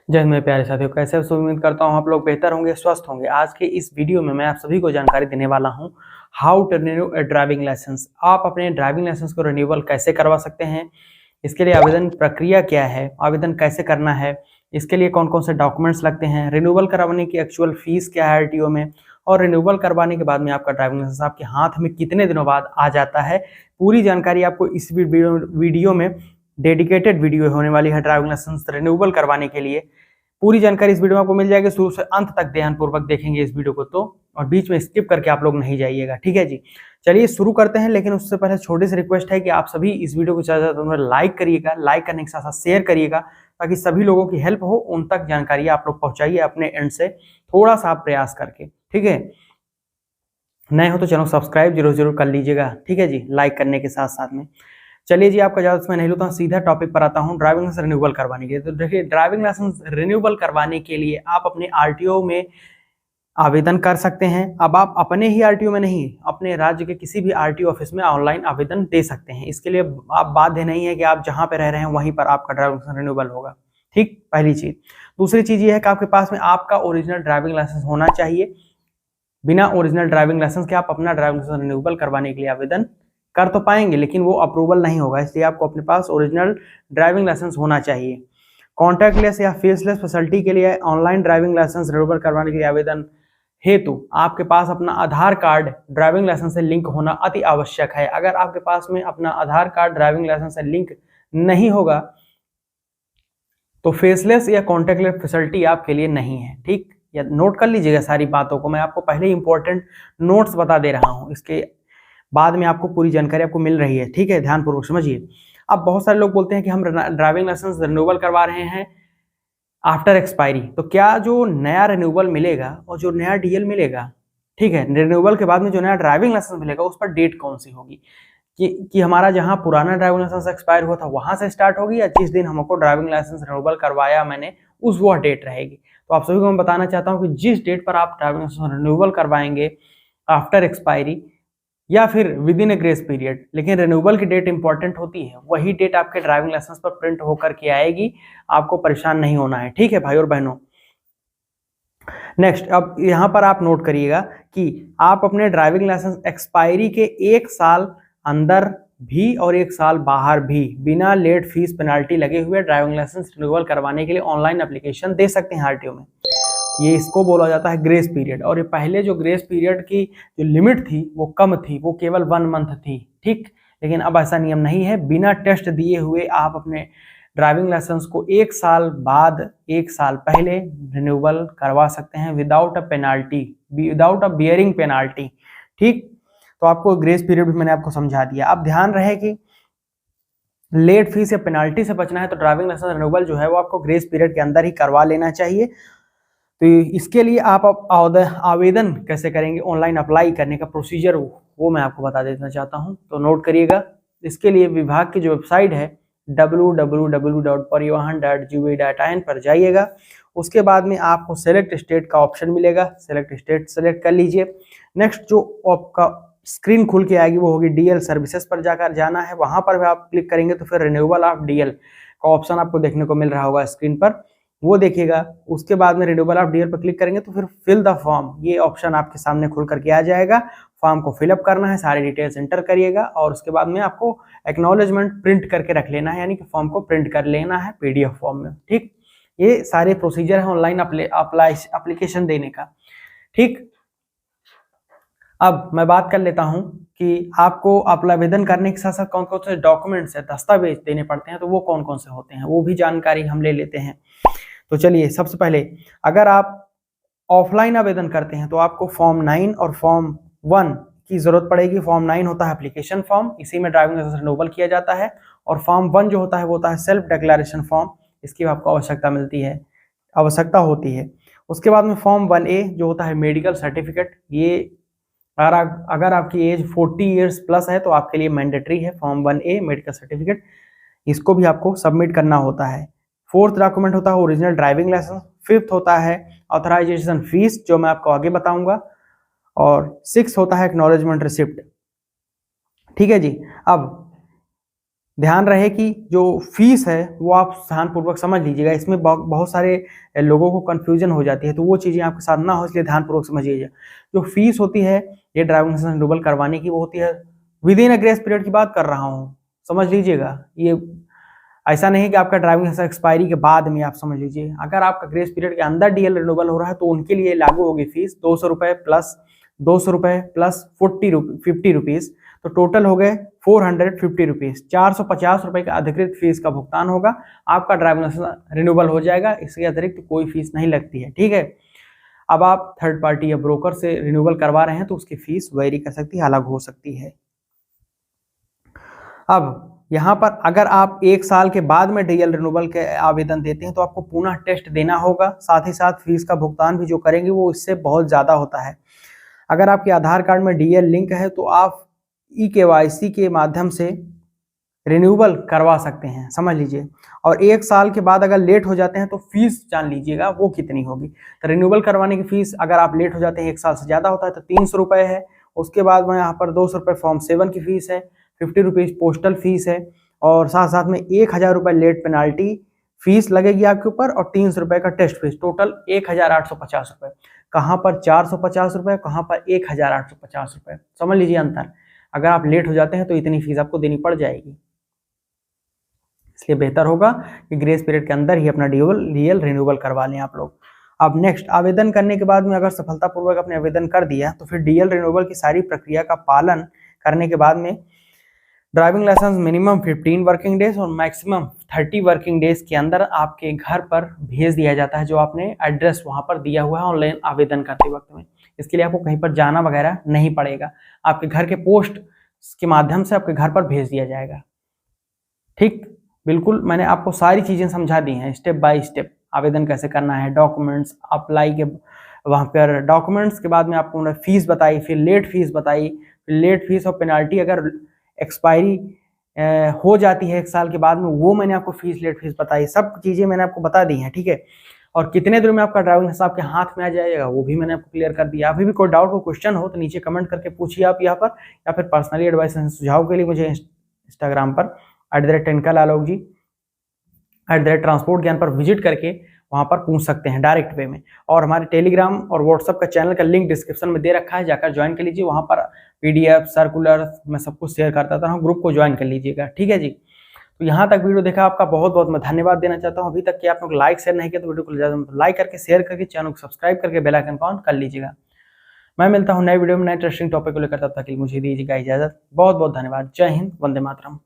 जय हिंद मेरे प्यारे साथियों, कैसे हो? उम्मीद करता हूँ आप लोग बेहतर होंगे, स्वस्थ होंगे। आज के इस वीडियो में मैं आप सभी को जानकारी देने वाला हूँ how to renew a driving licence. आप अपने ड्राइविंग लाइसेंस को रिन्यूअल कैसे करवा सकते हैं, इसके लिए आवेदन प्रक्रिया क्या है, आवेदन कैसे करना है, इसके लिए कौन कौन से डॉक्यूमेंट्स लगते हैं, रिन्यूअल करवाने की एक्चुअल फीस क्या है आरटीओ में, और रिन्यूअल करवाने के बाद में आपका ड्राइविंग लाइसेंस आपके हाथ में कितने दिनों बाद आ जाता है। पूरी जानकारी आपको इस वीडियो में डेडिकेटेड वीडियो होने वाली है ड्राइविंग लाइसेंस रिन्यूअल करवाने के लिए। पूरी जानकारी इस वीडियो में आपको मिल जाएगी, शुरू से अंत तक ध्यानपूर्वक देखेंगे इस वीडियो को तो, और बीच में स्किप करके आप लोग नहीं जाइएगा, ठीक है जी। चलिए शुरू करते हैं, लेकिन उससे पहले छोटी सी रिक्वेस्ट है कि आप सभी इस वीडियो को ज़्यादा से ज़्यादा लाइक करिएगा, लाइक करने के साथ साथ शेयर करिएगा ताकि सभी लोगों की हेल्प हो, उन तक जानकारी आप लोग पहुंचाइए अपने एंड से थोड़ा सा आप प्रयास करके, ठीक है। नए हो तो चैनल सब्सक्राइब जरूर जरूर कर लीजिएगा, ठीक है जी, लाइक करने के साथ साथ में। चलिए जी, आपका ज़्यादा समय नहीं लेता हूँ, सीधा टॉपिक पर आता हूँ ड्राइविंग लाइसेंस रिन्यूअल करवाने के लिए। तो देखिए, ड्राइविंग लाइसेंस रिन्यूअल करवाने के लिए आप अपने आरटीओ में आवेदन कर सकते हैं। अब आप अपने ही आरटीओ में नहीं, अपने राज्य के किसी भी आरटीओ ऑफिस में ऑनलाइन आवेदन दे सकते हैं। इसके लिए आप बाध्य नहीं है कि आप जहां पे रह रहे हैं वहीं पर आपका ड्राइविंग लाइसेंस रिन्यूअल होगा, ठीक, पहली चीज। दूसरी चीज ये है कि आपके पास में आपका ओरिजिनल ड्राइविंग लाइसेंस होना चाहिए। बिना ओरिजिनल ड्राइविंग लाइसेंस के आप अपना ड्राइविंग लाइसेंस रिन्यूअल करवाने के लिए आवेदन कर तो पाएंगे, लेकिन वो अप्रूवल नहीं होगा, इसलिए आपको अपने पास ओरिजिनल ड्राइविंग लाइसेंस होना चाहिए। कॉन्टैक्टलेस या फेसलेस फैसिलिटी के लिए ऑनलाइन ड्राइविंग लाइसेंस रिन्यूअल करवाने के लिए आवेदन हेतु आपके पास अपना आधार कार्ड ड्राइविंग लाइसेंस से लिंक होना अति आवश्यक है। अगर आपके पास में अपना आधार कार्ड ड्राइविंग लाइसेंस से लिंक नहीं होगा तो फेसलेस या कॉन्टैक्टलेस फैसिलिटी आपके लिए नहीं है, ठीक। या नोट कर लीजिएगा सारी बातों को, मैं आपको पहले ही इंपॉर्टेंट नोट्स बता दे रहा हूँ, इसके बाद में आपको पूरी जानकारी आपको मिल रही है, ठीक है, ध्यानपूर्वक समझिए। अब बहुत सारे लोग बोलते हैं कि हम ड्राइविंग लाइसेंस रिन्यूअल करवा रहे हैं आफ्टर एक्सपायरी, तो क्या जो नया रिन्यूअल मिलेगा और जो नया डीएल मिलेगा, ठीक है, रिन्यूअल के बाद में जो नया ड्राइविंग लाइसेंस मिलेगा उस पर डेट कौन सी होगी, कि हमारा जहां पुराना ड्राइविंग लाइसेंस एक्सपायर हुआ था वहां से स्टार्ट होगी, या जिस दिन हमको ड्राइविंग लाइसेंस रिन्यूअल करवाया मैंने उस वह डेट रहेगी। तो आप सभी को मैं बताना चाहता हूं कि जिस डेट पर आप ड्राइविंग लाइसेंस रिन्यूअल करवाएंगे आफ्टर एक्सपायरी या फिर with in a grace period, लेकिन रिन्यूअल की डेट इंपॉर्टेंट होती है, वही डेट आपके ड्राइविंग लाइसेंस पर प्रिंट होकर के आएगी। आपको परेशान नहीं होना है, ठीक है भाई और बहनों। नेक्स्ट, अब यहां पर आप नोट करिएगा कि आप अपने ड्राइविंग लाइसेंस एक्सपायरी के 1 साल अंदर भी और 1 साल बाहर भी बिना लेट फीस पेनाल्टी लगे हुए ड्राइविंग लाइसेंस रिन्यूअल करवाने के लिए ऑनलाइन एप्लीकेशन दे सकते हैं आरटीओ में। ये इसको बोला जाता है ग्रेस पीरियड, और ये पहले जो ग्रेस पीरियड की जो लिमिट थी वो कम थी, वो केवल 1 मंथ थी, ठीक। लेकिन अब ऐसा नियम नहीं है, बिना टेस्ट दिए हुए आप अपने ड्राइविंग लाइसेंस को 1 साल बाद 1 साल पहले रिन्यूअल करवा सकते हैं without a penalty, without a bearing penalty, ठीक। तो आपको ग्रेस पीरियड भी मैंने आपको समझा दिया। अब ध्यान रहे कि लेट फीस या पेनाल्टी से बचना है तो ड्राइविंग लाइसेंस रिन्यूअल जो है वो आपको ग्रेस पीरियड के अंदर ही करवा लेना चाहिए। तो इसके लिए आप आवेदन कैसे करेंगे, ऑनलाइन अप्लाई करने का प्रोसीजर वो मैं आपको बता देना चाहता हूं, तो नोट करिएगा। इसके लिए विभाग की जो वेबसाइट है www.parivahan.gov.in पर जाइएगा। उसके बाद में आपको सेलेक्ट स्टेट का ऑप्शन मिलेगा, सेलेक्ट स्टेट सेलेक्ट कर लीजिए। नेक्स्ट जो आपका स्क्रीन खुल के आएगी वो होगी डीएल सर्विसेज पर जाकर जाना है, वहां पर भी आप क्लिक करेंगे तो फिर रिन्यूअल ऑफ डीएल का ऑप्शन आपको देखने को मिल रहा होगा स्क्रीन पर, वो देखिएगा। उसके बाद में रिन्यूअल ऑफ डीएल पर क्लिक करेंगे तो फिर फिल द फॉर्म, ये ऑप्शन आपके सामने खुल करके आ जाएगा। फॉर्म को फिलअप करना है, सारे डिटेल्स एंटर करिएगा, और उसके बाद में आपको एक्नॉलेजमेंट प्रिंट करके रख लेना है, यानी कि फॉर्म को प्रिंट कर लेना है पीडीएफ फॉर्म में, ठीक। ये सारे प्रोसीजर है ऑनलाइन एप्लीकेशन देने का, ठीक। अब मैं बात कर लेता हूं कि आपको आवेदन करने के साथ साथ कौन कौन से डॉक्यूमेंट्स है, दस्तावेज देने पड़ते हैं, तो वो कौन कौन से होते हैं वो भी जानकारी हम ले लेते हैं। तो चलिए, सबसे पहले अगर आप ऑफलाइन आवेदन करते हैं तो आपको फॉर्म 9 और फॉर्म 1 की जरूरत पड़ेगी। फॉर्म 9 होता है एप्लीकेशन फॉर्म, इसी में ड्राइविंग लाइसेंस रिन्यूअल किया जाता है, और फॉर्म 1 जो होता है वो होता है सेल्फ डिक्लेरेशन फॉर्म, इसकी आपको आवश्यकता होती है। उसके बाद में फॉर्म 1A जो होता है मेडिकल सर्टिफिकेट, ये अगर आपकी एज 40 ईयर्स प्लस है तो आपके लिए मैंडेटरी है फॉर्म 1A मेडिकल सर्टिफिकेट, इसको भी आपको सबमिट करना होता है। 4th डॉक्यूमेंट होता है ओरिजिनल ड्राइविंग लाइसेंस। 5th होता है ऑथराइजेशन फीस, जो मैं आपको आगे बताऊंगा, और 6th होता है एक्नॉलेजमेंट रिसिप्ट, ठीक है जी। अब ध्यान रहे कि जो फीस है वो आप ध्यानपूर्वक समझ लीजिएगा। इसमें बहुत सारे लोगों को कन्फ्यूजन हो जाती है, तो वो चीज़ें आपके साथ ना हो, इसलिए ध्यानपूर्वक समझिएगा। जो फीस होती है ये ड्राइविंग लाइसेंस रिन्यूअल करवाने की, वो होती है with in a grace period की बात कर रहा हूँ, समझ लीजिएगा। ये ऐसा नहीं कि आपका ड्राइविंग लाइसेंस एक्सपायरी के बाद में, आप समझ लीजिए अगर आपका ग्रेस पीरियड के अंदर डीएल रिन्यूअल हो रहा है तो उनके लिए लागू होगी फीस 200 रुपये प्लस 200 रुपये प्लस 50 रुपीज़, तो टोटल हो गए 450 रुपीज़। 450 रुपये का अधिकृत फीस का भुगतान होगा, आपका ड्राइविंग लाइसेंस रिन्यूअल हो जाएगा। इसके अतिरिक्त कोई फीस नहीं लगती है, ठीक है। अब आप थर्ड पार्टी या ब्रोकर से रिन्यूअल करवा रहे हैं तो उसकी फीस वेरी कर सकती है, अलग हो सकती है। अब यहाँ पर अगर आप 1 साल के बाद में डीएल रिन्यूअल के आवेदन देते हैं तो आपको पुनः टेस्ट देना होगा, साथ ही साथ फीस का भुगतान भी जो करेंगे वो इससे बहुत ज़्यादा होता है। अगर आपके आधार कार्ड में डीएल लिंक है तो आप ई-केवाईसी के माध्यम से रिन्यूअल करवा सकते हैं, समझ लीजिए। और 1 साल के बाद अगर लेट हो जाते हैं तो फीस जान लीजिएगा वो कितनी होगी। तो रिन्यूअल करवाने की फीस अगर आप लेट हो जाते हैं 1 साल से ज़्यादा होता है तो 300 रुपये है। उसके बाद में यहाँ पर 200 रुपये फॉर्म 7 की फीस है, 50 रुपीज़ पोस्टल फीस है, और साथ साथ में 1000 रुपये लेट पेनाल्टी फीस लगेगी आपके ऊपर, और 300 रुपये का टेस्ट फीस, टोटल 1850 रुपये। कहाँ पर 450 रुपये, कहाँ पर 1850 रुपये, समझ लीजिए अंतर। अगर आप लेट हो जाते हैं तो इतनी फीस आपको देनी पड़ जाएगी, इसलिए बेहतर होगा कि ग्रेस पीरियड के अंदर ही अपना डीएल रिन्यूअल करवा लें आप लोग। अब नेक्स्ट, आवेदन करने के बाद में अगर सफलतापूर्वक अपने आवेदन कर दिया तो फिर डीएल रिन्यूअल की सारी प्रक्रिया का पालन करने के बाद में driving licence minimum 15 working days और मैक्सिमम 30 वर्किंग डेज के अंदर आपके घर पर भेज दिया जाता है, जो आपने एड्रेस वहां पर दिया हुआ है ऑनलाइन आवेदन करते वक्त में। इसके लिए आपको कहीं पर जाना वगैरह नहीं पड़ेगा, आपके घर के पोस्ट के माध्यम से आपके घर पर भेज दिया जाएगा। ठीक, बिल्कुल मैंने आपको सारी चीज़ें समझा दी हैं, स्टेप बाय स्टेप आवेदन कैसे करना है, डॉक्यूमेंट्स अप्लाई के वहाँ पर डॉक्यूमेंट्स के बाद में आपको उन्होंने फीस बताई, फिर लेट फीस बताई, फिर लेट फीस और पेनाल्टी अगर एक्सपायरी हो जाती है 1 साल के बाद में, वो मैंने आपको फीस लेट फीस बताई, सब चीज़ें मैंने आपको बता दी हैं, ठीक है। और कितने दिन में आपका ड्राइविंग लाइसेंस आपके हाथ में आ जाएगा वो भी मैंने आपको क्लियर कर दिया। अभी भी कोई डाउट, कोई क्वेश्चन हो तो नीचे कमेंट करके पूछिए आप यहाँ पर, या फिर पर्सनली एडवाइस सुझाव के लिए मुझे इंस्टाग्राम पर @TNKALOK जी @ट्रांसपोर्ट ज्ञान पर विजिट करके वहाँ पर पूछ सकते हैं डायरेक्ट वे में। और हमारे टेलीग्राम और व्हाट्सएप का चैनल का लिंक डिस्क्रिप्शन में दे रखा है, जाकर ज्वाइन कर लीजिए। वहाँ पर पीडीएफ सर्कुलर मैं सब कुछ शेयर करता था, ग्रुप को ज्वाइन कर लीजिएगा, ठीक है जी। तो यहाँ तक वीडियो देखा आपका बहुत बहुत मैं धन्यवाद देना चाहता हूँ। अभी तक कि आप लोग लाइक शेयर नहीं किया तो वीडियो को लाइक करके शेयर करके चैनल को सब्सक्राइब करके बेल आइकन को ऑन कर लीजिएगा। मैं मिलता हूँ नए वीडियो में नए इंटरेस्टिंग टॉपिक को लेकर, तब तक के लिए मुझे दीजिएगा इजाजत। बहुत बहुत धन्यवाद। जय हिंद, वंदे मातरम।